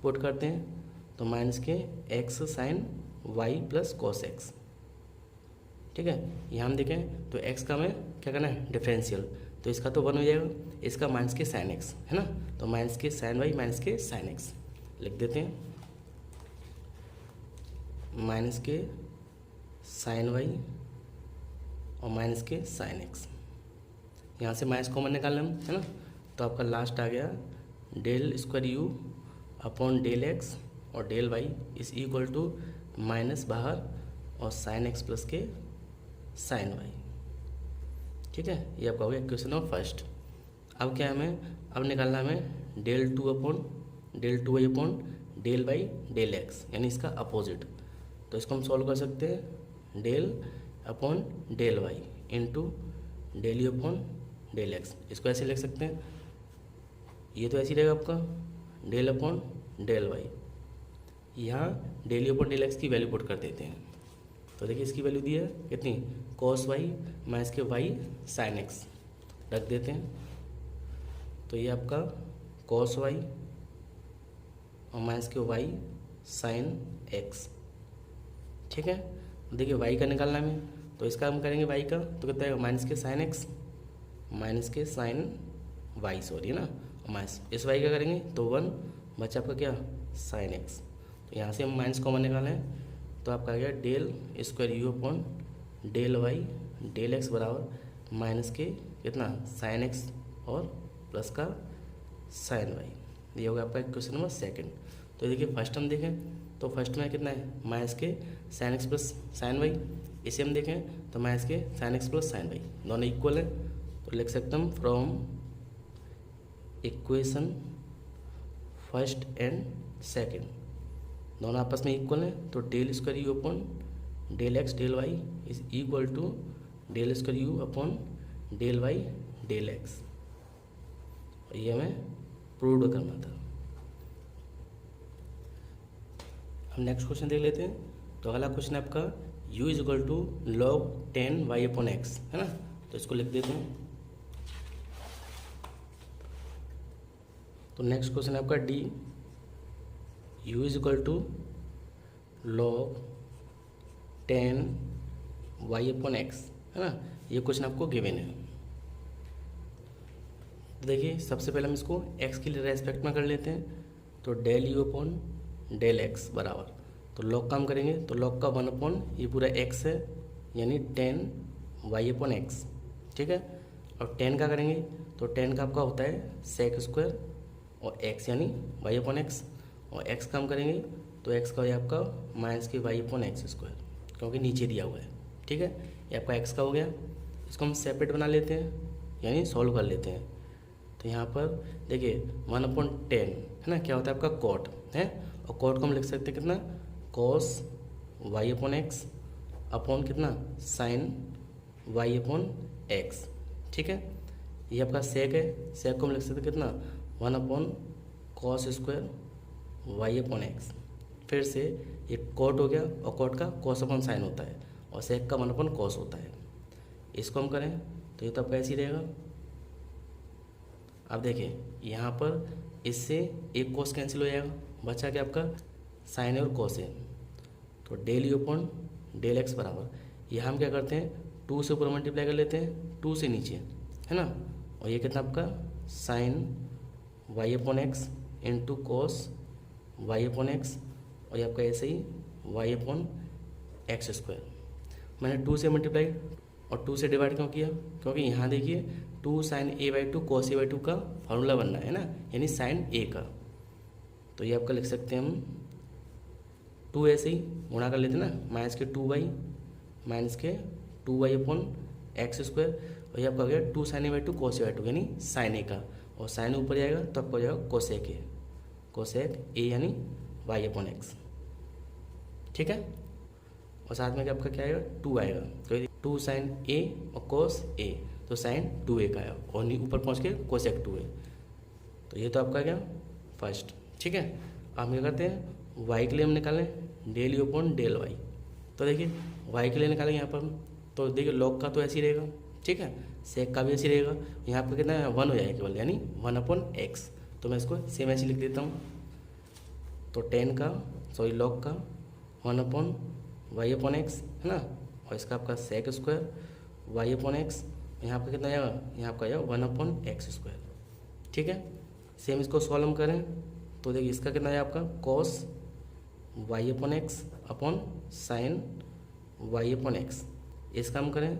Speaker 1: पुट करते हैं तो माइनस के x sine y plus cos x, ठीक है। यहाँ हम देखें तो एक्स का हमें क्या करना है डिफरेंशियल, तो इसका तो 1 हो जाएगा, इसका माइनस के साइन एक्स, है ना, तो माइनस के साइन वाई माइनस के साइन एक्स लिख देते हैं, माइनस के साइन वाई और माइनस के साइन एक्स। यहाँ से माइनस कॉमन निकालना हम, है ना। तो आपका लास्ट आ गया del square u upon del x और del y is equal to minus बाहर और साइन एक्स प्लस के साइन वाई, ठीक है। ये आपका हो गया इक्वेशन नंबर फर्स्ट। अब क्या हमें, अब निकालना हमें del 2 upon del 2y upon del y del x, यानी इसका अपोजिट। तो इसको हम सॉल्व कर सकते हैं del upon del y into del u upon del x, इसको ऐसे लिख सकते हैं। ये तो ऐसे ही रहेगा आपका डेल अपॉन डेल वाई, यहाँ del u upon del x की वैल्यू पुट कर देते हैं। तो देखिए इसकी वैल्यू दी है कितनी, कॉस वाई माइनस के वाई साइन एक्स रख देते हैं। तो ये आपका कॉस वाई और माइनस के वाई साइन एक्स, ठीक है। देखिए वाई का निकालना है, तो इसका हम करेंगे वाई का, तो कितना है माइनस के साइन एक्स माइनस के साइन वाई, सॉरी ना, माइनस इस वाई का करेंगे तो 1, बचा आपका क्या साइन एक्स। तो यहाँ से हम माइनस कॉमन निकालें तो आपका आ गया del square u upon del y del x बराबर माइनस के कितना साइन एक्स और प्लस का साइन वाई। ये होगा आपका क्वेश्चन नंबर सेकंड। तो देखिए फर्स्ट हम देखें तो फर्स्ट में कितना है माइनस के sine x plus sine y, इसे हम देखें तो माइनस के sine x plus sine y दोनों इक्वल है, तो लिख सकते हम from equation first and second दोनों आपस में इक्वल हैं। तो del square u upon del x del y is equal to del square u upon del y del x, ये हमें प्रूव करना था। हम नेक्स्ट क्वेश्चन देख लेते हैं। तो अगला क्वेश्चन आपका u is equal to log 10 y upon x, है ना। तो इसको लिख देते हैं तो नेक्स्ट क्वेश्चन है आपका D, u is equal to log 10 y upon x, है ना। ये क्वेश्चन आपको गिवन है। तो देखिए सबसे पहले हम इसको x के लिए रेस्पेक्ट में कर लेते हैं। तो del u upon del x बराबर, तो लॉग का हम करेंगे तो लॉग का 1 अपॉन ये पूरा x है यानी 10 y अपॉन एक्स, ठीक है। और 10 का करेंगे तो 10 का आपका होता है सेक स्क्वायर और x यानी y अपॉन एक्स, और x का हम करेंगे तो x का है आपका माइनस के y अपॉन एक्स स्क्वायर, क्योंकि नीचे दिया हुआ है, ठीक है। ये आपका x का हो गया। इसको हम सेपरेट बना लेते हैं यानी सॉल्व कर लेते हैं। तो यहाँ पर देखिए 1 अपॉन 10 है ना, क्या होता है आपका कॉट है, और कॉट को हम लिख सकते हैं कितना, cos y upon x upon कितना साइन y अपॉन एक्स, ठीक है। ये आपका सेक है, सेक को हम लिख सकते हैं कितना 1 upon cos square y upon x. फिर से ये कॉट हो गया, और कॉट का कॉस अपॉन साइन होता है, और सेक का 1 अपॉन कॉस होता है। इसको हम करें तो ये तो आपका ऐसे ही रहेगा। अब देखिए यहाँ पर इससे एक कॉस कैंसिल हो जाएगा, बचा क्या आपका साइन है और कॉस है। तो del u upon del x बराबर, यहाँ हम क्या करते हैं 2 से ऊपर मल्टीप्लाई कर लेते हैं 2 से नीचे, है ना। और ये कितना आपका sine y upon x into cos y upon x, और ये आपका ऐसे ही वाई अपॉन एक्स स्क्वायर। मैंने 2 से मल्टीप्लाई और 2 से डिवाइड क्यों किया, क्योंकि यहाँ देखिए 2 sine A by 2 cos A by 2 का फार्मूला बनना है ना, यानी साइन ए का। तो ये आपका लिख सकते हैं हम 2 ऐसे ही गुणा कर लेते हैं ना, माइनस के 2y माइनस के 2y अपॉन एक्स स्क्वायर, और ये आपका हो गया 2 sine A by 2 cos A by 2 यानी साइन ए का, और साइन ऊपर जाएगा तो आपका हो जाएगा कोसेक ए, कोसेक ए यानी वाई अपॉन एक्स, ठीक है। और साथ में आपका क्या आएगा 2 आएगा, तो 2 साइन ए और कोस ए, तो साइन 2a का है, और ऊपर पहुंच के कोसेक 2 है। तो ये तो आपका क्या फर्स्ट, ठीक है। अब हम क्या करते हैं y के लिए हम निकालें del u upon del y. तो देखिए y के लिए निकालेंगे यहाँ पर हम, तो देखिए लॉग का तो ऐसे ही रहेगा, ठीक है, सेक का भी ऐसे ही रहेगा। यहाँ पर कितना है 1 हो जाएगा केवल, यानी 1 अपॉन एक्स। तो मैं इसको सेम ऐसे लिख देता हूँ। तो 10 का लॉग का 1 अपॉन वाई अपॉन एक्स, है ना, और इसका आपका sec square y upon x, यहाँ पर कितना आएगा, यहाँ आपका आएगा 1 अपॉन एक्स स्क्वायर, ठीक है। सेम इसको सॉल्व हम करें तो देखिए इसका कितना है आपका cos y upon x upon sine y upon x. इसका हम करें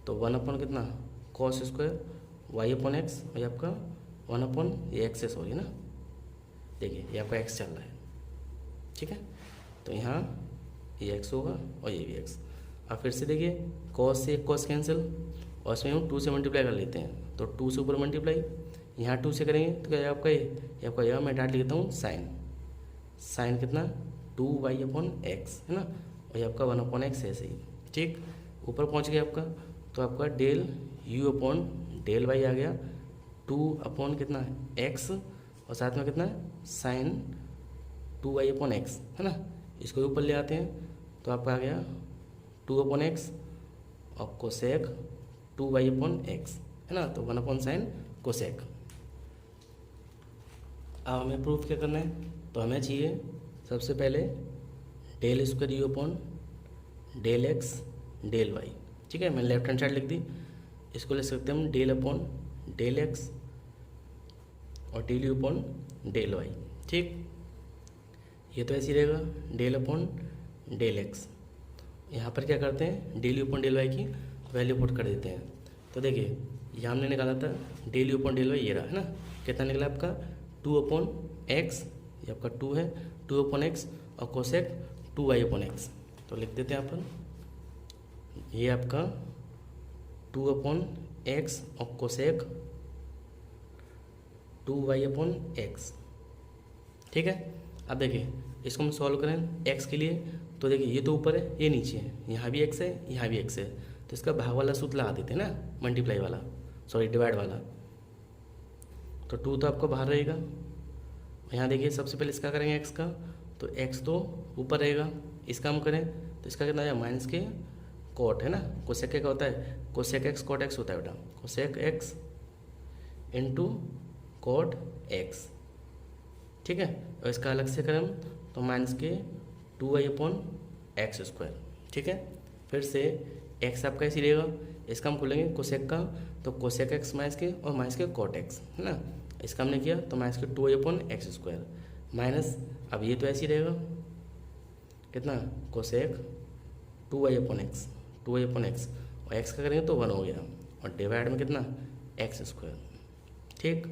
Speaker 1: तो 1 अपॉन कितना cos square y upon x, और ये आपका 1 अपॉन ये एक्स है, सॉरी ना, देखिए ये आपका एक्स चल रहा है, ठीक है। तो यहाँ ये एक्स होगा और ये भी एक्स। अब फिर से देखिए कॉस से कॉस कैंसिल, और इसमें हम 2 से मल्टीप्लाई कर लेते हैं, तो 2 से ऊपर मल्टीप्लाई, यहाँ 2 से करेंगे तो क्या आपका ये आपका यह मैं डाट लिखता हूँ साइन, साइन कितना 2y अपॉन एक्स, है ना, और ये आपका 1 अपॉन एक्स ऐसे ही, ठीक। ऊपर पहुँच गया आपका, तो आपका del u upon del y आ गया 2 अपॉन कितना एक्स, और साथ में कितना साइन 2y अपॉन एक्स, है ना। इसको ऊपर ले आते हैं तो आपका आ गया 2 अपॉन एक्स और कोसेक 2y अपॉन एक्स, है ना, तो 1 अपॉन साइन कोसेक। अब हमें प्रूफ क्या करना है, तो हमें चाहिए सबसे पहले del square u upon del x del y, ठीक है। मैंने लेफ्ट हैंड साइड लिख दी, इसको ले सकते हैं हम डेल अपॉन डेल एक्स और del u upon del y, ठीक। ये तो ऐसे ही रहेगा डेल अपॉन डेल एक्स। यहाँ पर क्या करते हैं del u upon del y की वैल्यू पुट कर देते हैं। तो देखिए यहाँ हमने निकाला था del u upon del y, ये रहा, है ना। कितना निकला आपका 2 अपॉन एक्स, ये आपका 2 है, 2 अपॉन एक्स और कोसेक 2y अपॉन एक्स। तो लिख देते हैं अपन, ये आपका 2 अपॉन एक्स और कोसेक 2y अपॉन एक्स, ठीक है। अब देखिए इसको हम सॉल्व करें x के लिए, तो देखिए ये तो ऊपर है ये नीचे है, यहाँ भी x है यहाँ भी x है, तो इसका भाग वाला सूत्र लगा देते हैं ना, मल्टीप्लाई वाला, सॉरी डिवाइड वाला। तो 2 तो आपको बाहर रहेगा, यहाँ देखिए सबसे पहले इसका करेंगे x का, तो x तो ऊपर रहेगा, इसका हम करें तो इसका कितना आएगा माइनस के कॉट, है ना। कोसेक क्या होता है, कोसेक एक्स कॉट एक्स होता है बेटा, cosec x into cot x, ठीक है। और इसका अलग से करें तो माइनस के 2y/x²। ठीक है। फिर से x आपका ऐसी रहेगा, इसका हम खोलेंगे कोसेक का, तो कोसेक x माइनस के और माइनस के कॉट x, है ना। इसका हमने किया तो माइनस के 2y/x² माइनस, अब ये तो ऐसे ही रहेगा कितना, कोसेक 2y/x और x का करेंगे तो 1 हो गया, और डिवाइड में कितना, x²। ठीक,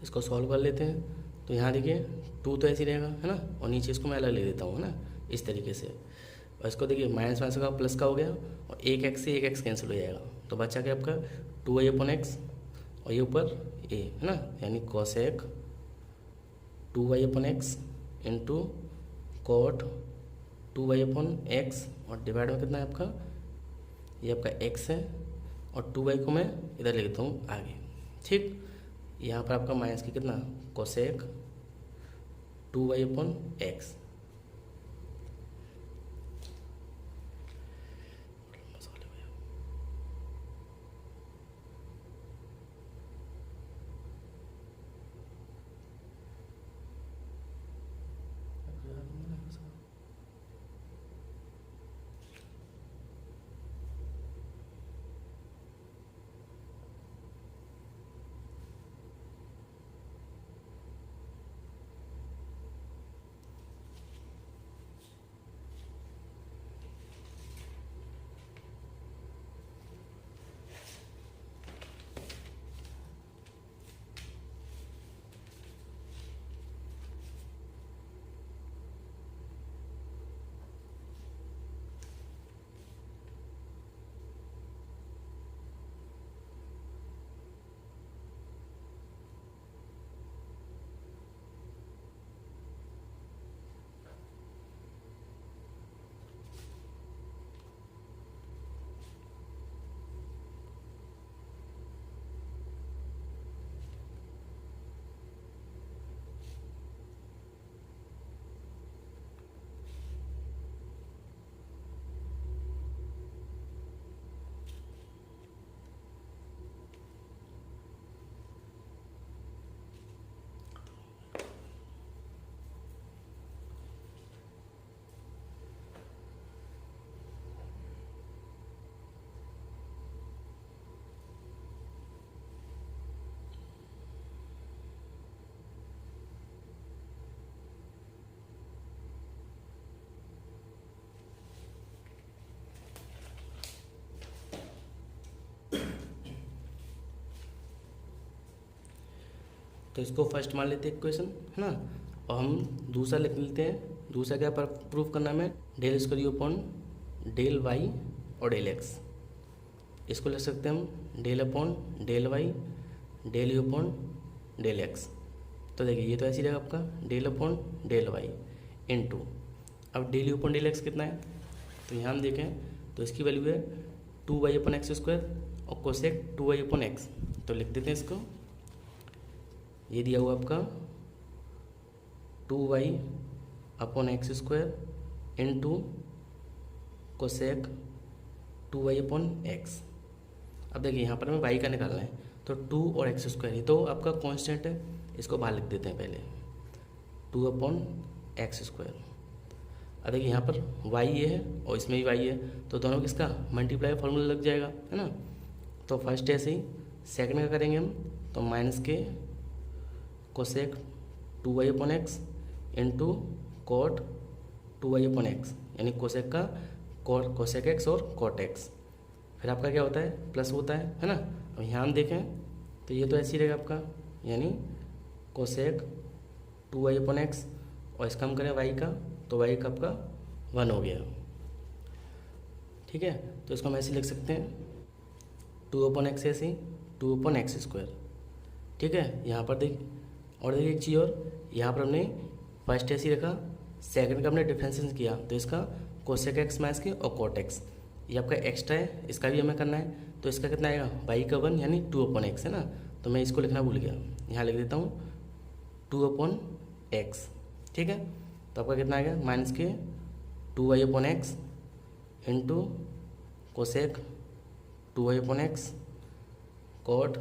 Speaker 1: इसको सॉल्व कर लेते हैं। तो यहाँ देखिए 2 तो ऐसे ही रहेगा, है ना, और नीचे इसको मैं अलग ले देता हूँ, है ना, इस तरीके से। और इसको देखिए माइनस माइनस का प्लस का हो गया, और एक एक्स से एक एक्स कैंसिल हो जाएगा, तो बचा क्या आपका 2y/x और ये ऊपर a, है ना, यानी cosec 2y/x into cot 2y/x, और डिवाइड में कितना है आपका, ये आपका x है, और 2y को मैं इधर ले लेता हूँ आगे। ठीक, यहाँ पर आपका माइनस की कितना, कोसेक 2y/x। तो इसको फर्स्ट मान लेते हैं इक्वेशन, है ना, और हम दूसरा लिख लेते हैं। दूसरा क्या प्रूफ करना है हमें, del square u upon del y और डेल एक्स। इसको लिख सकते हैं हम del upon del y del u upon del x. तो देखिए ये तो ऐसी रहेगा आपका del upon del y into, अब del u upon del x कितना है, तो यहाँ हम देखें तो इसकी वैल्यू है 2y/x² और कोसेक 2y/x। तो लिख देते हैं इसको, ये दिया हुआ आपका 2y/x² इंटू कोसेक 2y/x। अब देखिए यहाँ पर हमें y का निकालना है, तो 2 और x², ये तो आपका कांस्टेंट है, इसको बाहर लिख देते हैं पहले 2/x²। अब देखिए यहाँ पर y ये है और इसमें भी y है, तो दोनों किसका मल्टीप्लाई फॉर्मूला लग जाएगा, है ना। तो फर्स्ट ऐसे ही, सेकंड का करेंगे हम, तो माइनस के cosec 2y/x into cot 2y/x, यानी कोसेक का कोसेक x और कॉट x। फिर आपका क्या होता है, प्लस होता है ना। अब यहाँ हम देखें तो ये तो ऐसे ही रहेगा आपका, यानी कोसेक 2y/x, और इसका हम करें y का, तो y का आपका 1 हो गया। ठीक है, तो इसको हम ऐसे लिख सकते हैं 2/x ऐसे 2/x²। ठीक है, यहाँ पर देखिए एक चीज़ और, यहाँ पर हमने फर्स्ट ऐसे ही रखा, सेकंड का हमने डिफ्रेंशिएशन किया, तो इसका कोसेक x माइनस के और कॉट x, ये आपका एक्स्ट्रा है, इसका भी हमें करना है। तो इसका कितना आएगा, y का 1 यानी 2/x, है ना। तो मैं इसको लिखना भूल गया, यहाँ लिख देता हूँ 2/x। ठीक है, तो आपका कितना आएगा, माइनस के 2y/x into cosec 2y/x cot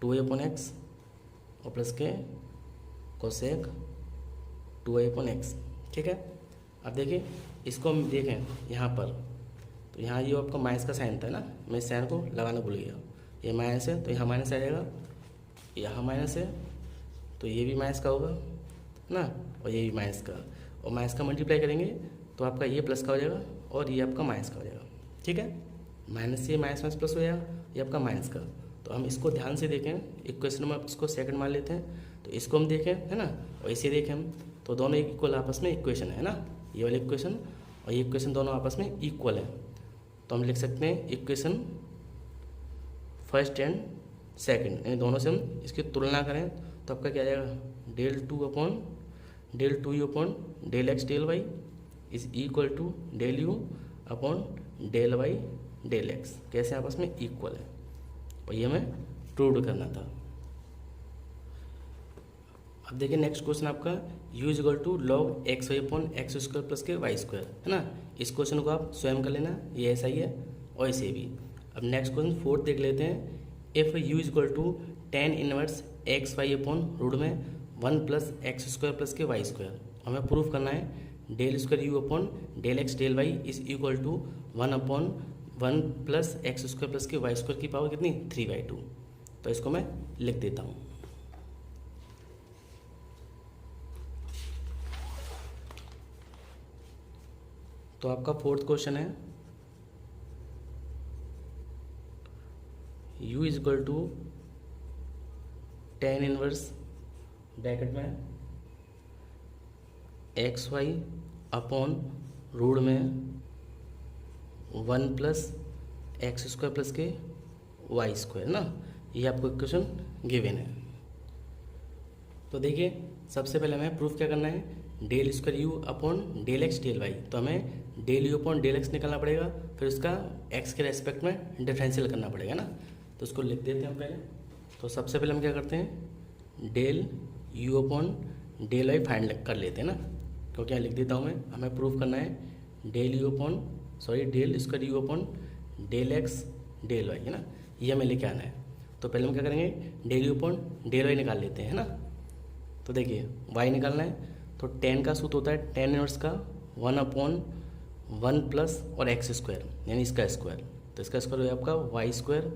Speaker 1: 2y/x और प्लस के कोसेक 2y/x, ठीक है। अब देखिए इसको हम देखें यहाँ पर, तो यहाँ ये आपका माइनस का साइन था ना, मैं इस साइन को लगाना भूल गया। ये माइनस है तो यहाँ माइनस आ जाएगा, यहाँ माइनस है तो ये भी माइनस का होगा ना, और ये भी माइनस का, और माइनस का मल्टीप्लाई करेंगे तो आपका ये प्लस का हो जाएगा और ये आपका माइनस का हो जाएगा, ठीक है। माइनस से माइनस माइनस प्लस हो जाएगा, ये आपका माइनस का। तो हम इसको ध्यान से देखें, इक्वेशन में इसको सेकंड मान लेते हैं, तो इसको हम देखें, है ना, और इसे देखें हम, तो दोनों इक्वल आपस में इक्वेशन है ना, ये वाली इक्वेशन और ये इक्वेशन दोनों आपस में इक्वल है। तो हम लिख सकते हैं इक्वेशन फर्स्ट एंड सेकंड, यानी दोनों से हम इसकी तुलना करें तो आपका क्या आ जाएगा, del 2u upon del x del y is equal to del u upon del y del x, कैसे आपस में इक्वल है, और ये हमें प्रूव करना था। अब देखिए नेक्स्ट क्वेश्चन आपका u is equal to log xy upon x square plus के वाई स्क्वायर, है ना। इस क्वेश्चन को आप स्वयं कर लेना, ये ऐसा ही है और इसे भी। अब नेक्स्ट क्वेश्चन फोर्थ देख लेते हैं। If u is equal to tan inverse x y upon root में 1 प्लस एक्स स्क्वायर प्लस के वाई स्क्वायर, हमें प्रूफ करना है del square u upon del x del y is equal to 1 upon 1 plus x square plus के y square की power कितनी, 3/2। तो इसको मैं लिख देता हूँ। तो आपका फोर्थ क्वेश्चन है u is equal to tan inverse bracket में एक्स वाई अपॉन रूट में 1 प्लस एक्स स्क्वायर प्लस के वाई स्क्वायर ना, ये आपको इक्वेशन गिवन है। तो देखिए सबसे पहले हमें प्रूफ क्या करना है, del square u upon del x del y, तो हमें del u upon del x निकालना पड़ेगा, फिर उसका एक्स के रेस्पेक्ट में डिफरेंशियल करना पड़ेगा ना। तो उसको लिख देते हैं हम पहले। तो सबसे पहले हम क्या करते हैं, del u upon del y find कर लेते हैं ना, क्योंकि यहाँ लिख देता हूँ मैं, हमें प्रूफ करना है del u upon del square u upon del x del y, है ना, ये हमें लेके आना है। तो पहले हम क्या करेंगे, del u upon del y निकाल लेते हैं, है ना। तो देखिए वाई निकालना है, तो tan का सूत्र होता है tan इनवर्स का 1 अपॉन 1 प्लस और एक्स स्क्वायर, यानी इसका स्क्वायर, तो इसका स्क्वायर हो जाएगा आपका y square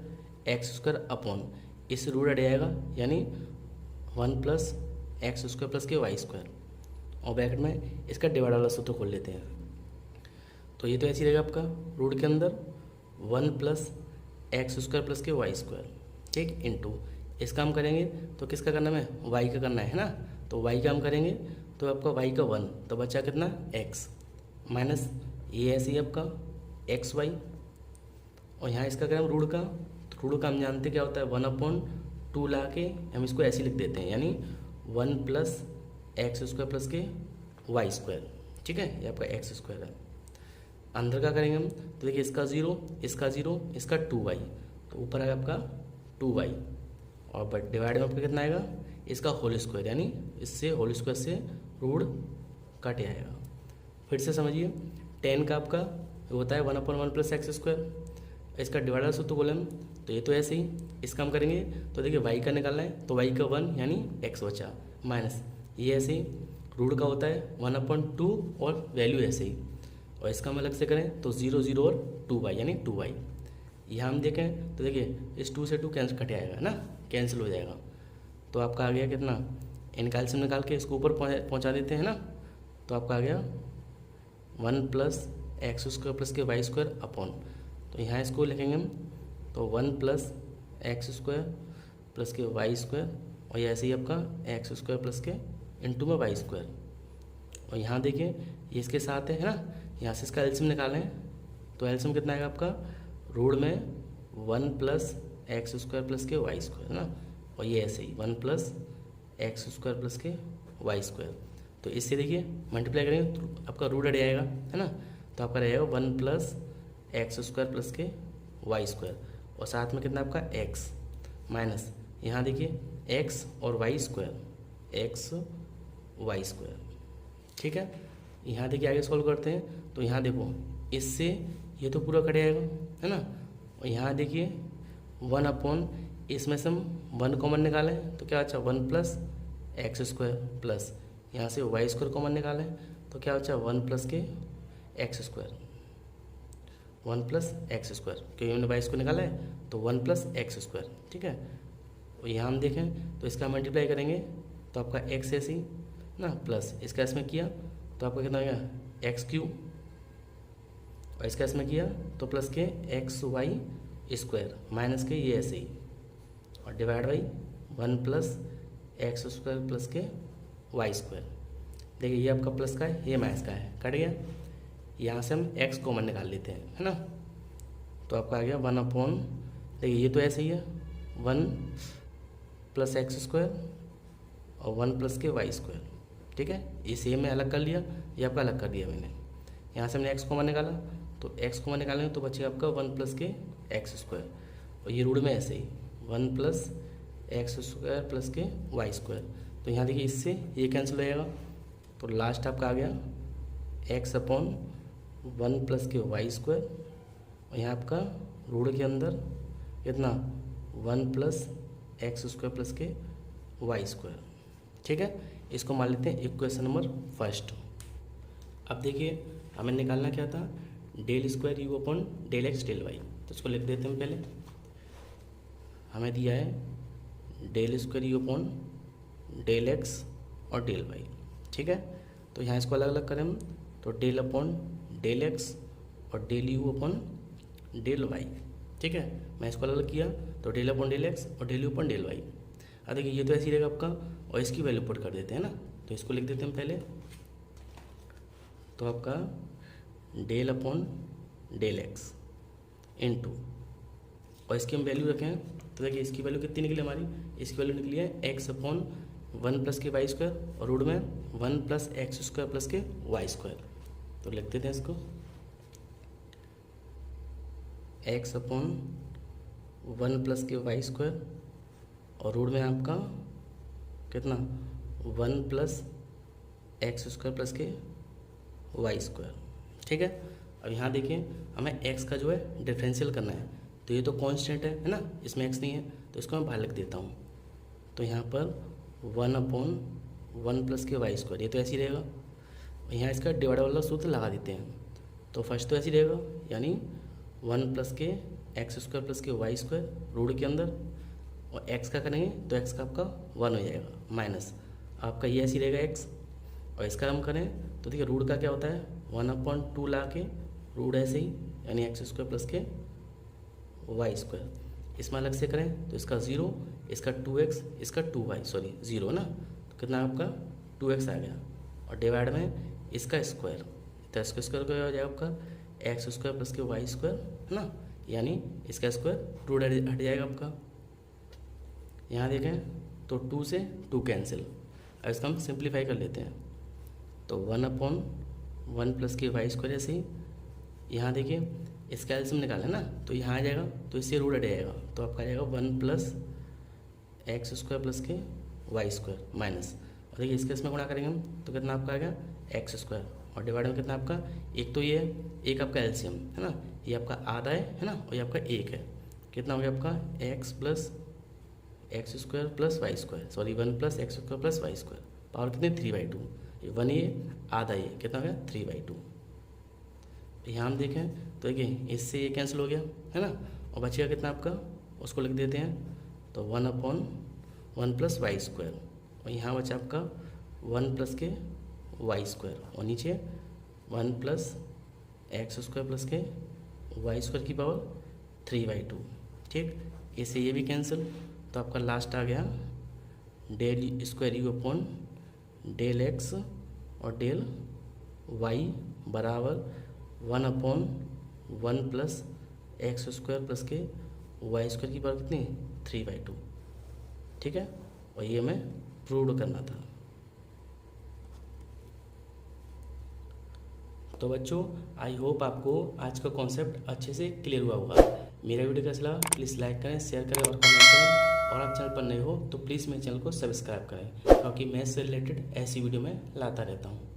Speaker 1: x square upon इस रूट हट जाएगा, यानी 1 प्लस एक्स स्क्वायर प्लस के वाई स्क्वायर, और ब्रैकेट में इसका डिवाइड वाला सूत्र खोल लेते हैं। तो ये तो ऐसे ही रहेगा आपका रूट के अंदर 1 प्लस एक्स स्क्वायर प्लस के वाई स्क्वायर, ठीक, इनटू इसका हम करेंगे तो किसका करना है, वाई का करना है ना। तो वाई का हम करेंगे तो आपका वाई का 1, तो बचा कितना, एक्स माइनस ये ऐसे ही आपका एक्स वाई, और यहाँ इसका करें रूट का, तो रूट का हम जानते क्या होता है 1/2 ला के हम इसको ऐसे लिख देते हैं, यानी 1 प्लस एक्स स्क्वायर प्लस के वाई स्क्वायर, ठीक है, ये आपका एक्स स्क्वायर है। अंदर का करेंगे हम, तो देखिए इसका 0 इसका 0 इसका 2y, तो ऊपर आएगा आपका 2y, और बट डिवाइड में आपका कितना आएगा, इसका होल स्क्वायर, यानी इससे होल स्क्वायर से रूट कट आएगा। फिर से समझिए, tan का आपका होता है 1/1 प्लस एक्स स्क्वायर, इसका डिवाइडर सूत्र बोले हम, तो ये तो ऐसे ही इसका हम करेंगे, तो देखिए y का निकालना है, तो y का 1 यानी x बचा, माइनस ये ऐसे ही रूट का होता है 1/2 और वैल्यू ऐसे ही, और इसका हम अलग से करें तो 0 0 और 2y यानी 2y। यहाँ हम देखें तो देखिए इस 2 से 2 कैंसिल कट आएगा ना, कैंसिल हो जाएगा, तो आपका आ गया कितना, इनका एलसीएम निकाल के इसको ऊपर पहुँचा देते हैं ना, तो आपका आ गया 1 प्लस एक्स स्क्वायर प्लस के वाई स्क्वायर अपॉन, तो यहाँ इसको लिखेंगे हम, तो 1 प्लस एक्स स्क्वायर प्लस के वाई स्क्वायर, और ऐसे ही आपका एक्स स्क्वायर प्लस के इंटू में वाई स्क्वायर, और यहाँ देखिए ये इसके साथ है ना, यहाँ से इसका एलसीएम निकालें तो एलसीएम कितना आएगा आपका, रूट में 1 प्लस एक्स स्क्वायर प्लस के वाई स्क्वायर ना, और ये ऐसे ही 1 प्लस एक्स स्क्वायर प्लस के वाई स्क्वायर, तो इससे देखिए मल्टीप्लाई करेंगे तो आपका रूट हट जाएगा, है ना, तो आपका रहेगा 1 प्लस एक्स स्क्वायर प्लस के वाई स्क्वायर, और साथ में कितना आपका एक्स माइनस यहाँ देखिए एक्स और y square, x y square, ठीक है। यहाँ देखिए आगे सॉल्व करते हैं, तो यहाँ देखो इससे ये तो पूरा कट जाएगा, है ना, और यहाँ देखिए 1 अपॉन इसमें से हम 1 कॉमन निकालें तो क्या अच्छा 1 प्लस एक्स स्क्वायर प्लस यहाँ से वाई स्क्वायर कॉमन निकालें तो क्या बचा 1 प्लस के x square, 1 plus x square, क्योंकि हमने वाई स्क्वायर निकाला है तो 1 प्लस एक्स स्क्वायर। ठीक है, और यहाँ हम देखें तो इसका मल्टीप्लाई करेंगे तो आपका एक्स ऐसे ही ना, प्लस इसका इसमें किया तो आपका कितना हो गया एक्स क्यू, और इसका इसमें किया तो प्लस के एक्स वाई स्क्वायर, माइनस के ये ऐसे ही, और divide by 1 plus x square plus के वाई स्क्वायर। देखिए ये आपका प्लस का है, ये माइनस का है, कट गया। यहाँ से हम एक्स कॉमन निकाल लेते हैं, है ना, तो आपका आ गया 1 अपॉन, देखिए ये तो ऐसे ही है 1 प्लस एक्स स्क्वायर और 1 प्लस के वाई स्क्वायर। ठीक है, ये सेम में अलग कर लिया, ये आपका अलग कर दिया मैंने। यहाँ से हमने एक्स कॉमन निकाला तो एक्स कॉमन निकालेंगे तो बचेगा आपका 1 प्लस के एक्स स्क्वायर, और ये रूट में ऐसे ही 1 प्लस एक्स स्क्वायर प्लस के वाई स्क्वायर। तो यहाँ देखिए इससे ये कैंसिल हो जाएगा, तो लास्ट आपका आ गया एक्स अपॉन 1 प्लस के वाई स्क्वायर, और यहाँ आपका रूट के अंदर कितना 1 प्लस एक्स स्क्वायर प्लस के वाई स्क्वायर। ठीक है, इसको मान लेते हैं इक्वेशन नंबर फर्स्ट। अब देखिए हमें निकालना क्या था, del square u upon del x del y, तो इसको लिख देते हैं। पहले हमें दिया है del square u upon del x और डेल वाई। ठीक है, तो यहाँ इसको अलग अलग करें हम, तो डेल अपॉन डेल एक्स और del u upon del y. ठीक है, मैं इसको अलग अलग किया तो डेल अपॉन डेल एक्स और del u upon del y. अब देखिए ये तो ऐसे ही रहेगा आपका, और इसकी वैल्यू पुट कर देते हैं ना, तो इसको लिख देते हैं पहले, तो आपका del upon del x into, और इसकी हम वैल्यू रखें तो देखिए इसकी वैल्यू कितनी निकली हमारी, इसकी वैल्यू निकली है एक्स अपॉन 1 प्लस के वाई स्क्वायर और रूट में 1 प्लस एक्स स्क्वायर प्लस के वाई स्क्वायर। तो लिख देते हैं इसको एक्स अपॉन 1 प्लस के वाई स्क्वायर और रूट में आपका कितना 1 प्लस एक्स स्क्वायर प्लस के वाई स्क्वायर। ठीक है, अब यहाँ देखिए हमें एक्स का जो है डिफरेंशियल करना है, तो ये तो कांस्टेंट है ना, इसमें एक्स नहीं है, तो इसको मैं बाहर लिख देता हूँ। तो यहाँ पर 1 अपॉन 1 प्लस के वाई स्क्वायर, ये तो ऐसे ही रहेगा, यहाँ इसका डिवाइड वाला सूत्र लगा देते हैं। तो फर्स्ट तो ऐसे ही रहेगा, यानी 1 प्लस के एक्स स्क्वायर प्लस के वाई स्क्वायर रूट के अंदर, और एक्स का करेंगे तो एक्स का आपका 1 हो जाएगा, माइनस आपका ये ऐसे ही रहेगा एक्स, और इसका हम करें तो देखिए रूट का क्या होता है 1/2 ला के रूट ऐसे ही, यानी एक्स स्क्वायर प्लस के वाई स्क्वायर। इसमें अलग से करें तो इसका 0, इसका 2x, इसका 2y, सॉरी 0 ना, तो कितना आपका 2x आ गया, और डिवाइड में इसका स्क्वायर, तो इसका स्क्वायर क्या हो जाएगा आपका एक्स स्क्वायर प्लस के वाई स्क्वायर, है ना, यानी इसका स्क्वायर रूट हट जाएगा आपका। यहाँ देखें तो 2 से 2 कैंसिल, अब इसका हम सिंप्लीफाई कर लेते हैं, तो 1 अपॉन 1 प्लस के वाई स्क्वायर ऐसे ही। यहाँ देखिए इसका एलसीएम निकालें ना, तो यहाँ आ जाएगा तो इससे रूट हट जाएगा, तो आपका आ जाएगा 1 प्लस एक्स स्क्वायर प्लस के वाई स्क्वायर माइनस, और देखिए इसके इसमें गुणा करेंगे हम तो कितना आपका आएगा एक्स स्क्वायर, और डिवाइड में कितना आपका एक तो ये है, एक आपका एलसीएम है ना, ये आपका आधा है ना, और ये आपका एक है, कितना हो गया आपका x plus x square plus y square, sorry 1 plus x square plus y square, power कितनी 3/2, ये 1 ये आधा ये कितना हो गया 3/2। यहाँ हम देखें तो देखिए इससे ये कैंसिल हो गया है ना, और बचेगा कितना आपका, उसको लिख देते हैं, तो 1 अपॉन 1 प्लस वाई स्क्वायर, और यहाँ बचा आपका 1 प्लस के वाई स्क्वायर, और नीचे 1 प्लस एक्स स्क्वायर प्लस के वाई स्क्वायर की पावर 3/2। ठीक, इससे ये भी कैंसिल, तो आपका लास्ट आ गया del square u upon del x और डेल वाई बराबर 1 upon 1 plus x square plus के वाई स्क्वायर की पावर कितनी 3/2। ठीक है, और ये हमें प्रूव करना था। तो बच्चों आई होप आपको आज का कॉन्सेप्ट अच्छे से क्लियर हुआ होगा। मेरा वीडियो कैसा लगा प्लीज़ लाइक करें, शेयर करें और कमेंट करें, और आप चैनल पर नए हो तो प्लीज़ मेरे चैनल को सब्सक्राइब करें, क्योंकि मैथ्स से रिलेटेड ऐसी वीडियो मैं लाता रहता हूँ।